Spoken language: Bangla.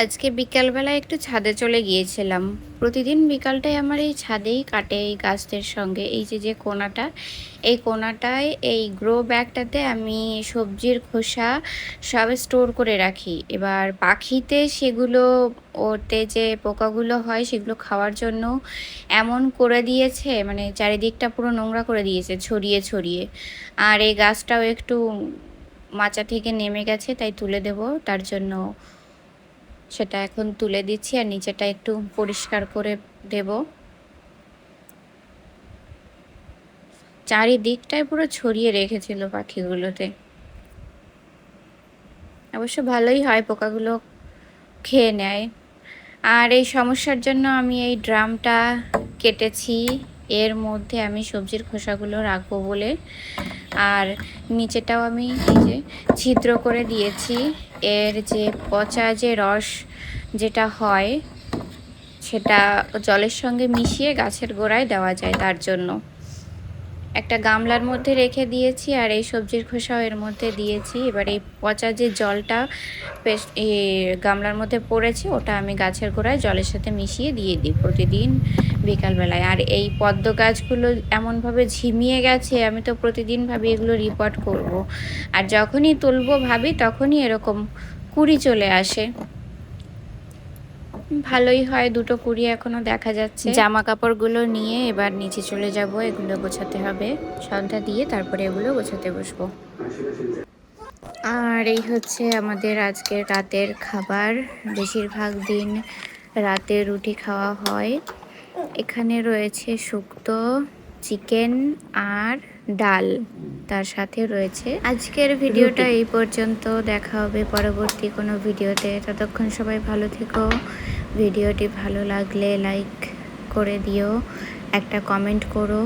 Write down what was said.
আজকে বিকালবেলা একটু ছাদে চলে গিয়েছিলাম। প্রতিদিন বিকালটাই আমার এই ছাদেই কাটে এই গাছদের সঙ্গে। এই যে কোণাটা, এই কোণাটায় এই গ্রো ব্যাগটাতে আমি সবজির খোসা সব স্টোর করে রাখি। এবার পাখিতে সেগুলো ওতে যে পোকাগুলো হয় সেগুলো খাওয়ার জন্য এমন করে দিয়েছে, মানে চারিদিকটা পুরো নোংরা করে দিয়েছে ছড়িয়ে ছড়িয়ে। আর এই গাছটাও একটু মাচা থেকে নেমে গেছে, তাই তুলে দেব। তার জন্য সেটা এখন তুলে দিচ্ছি আর নিচেটা একটু পরিষ্কার করে দেব। চারিদিকটায় পুরো ছড়িয়ে রেখেছিল পাখিগুলোতে। অবশ্য ভালোই হয়, পোকাগুলো খেয়ে নেয়। আর এই সমস্যার জন্য আমি এই ড্রামটা কেটেছি, এর মধ্যে আমি সবজির খোসাগুলো রাখবো বলে। আর নিচেটাও আমি এই যে ছিদ্র করে দিয়েছি, এর যে পচা যে রস যেটা হয় সেটা জলের সঙ্গে মিশিয়ে গাছের গোড়ায় দেওয়া যায়, তার জন্য একটা গামলার মধ্যে রেখে দিয়েছি। আর এই সবজির খোসাও এর মধ্যে দিয়েছি। এবার এই পচা যে জলটা এই গামলার মধ্যে পড়েছে ওটা আমি গাছের গোড়ায় জলের সাথে মিশিয়ে দিয়ে দিই প্রতিদিন বিকালবেলায়। আর এই পদ্ম গাছগুলো এমনভাবে ঝিমিয়ে গেছে, আমি তো প্রতিদিন ভাবি এগুলো রিপোর্ট করব। আর যখনই তুলবো ভাবি তখনই এরকম কুড়ি চলে আসে। ভালোই হয়, দুটো কুড়ি এখনো দেখা যাচ্ছে। জামা কাপড়গুলো নিয়ে এবার নিচে চলে যাব, এগুলো গোছাতে হবে। সন্ধ্যা দিয়ে তারপরে এগুলো গোছাতে বসবো। আর এই হচ্ছে আমাদের আজকের রাতের খাবার। বেশিরভাগ দিন রাতে রুটি খাওয়া হয়। এখানে রয়েছে শুক্তো, চিকেন আর ডাল, তার সাথে রয়েছে আজকের ভিডিওটা এই পর্যন্ত। দেখা হবে পরবর্তী কোনো ভিডিওতে। ততক্ষণ সবাই ভালো থেকো। ভিডিওটি ভালো লাগলে লাইক করে দিও, একটা কমেন্ট করো।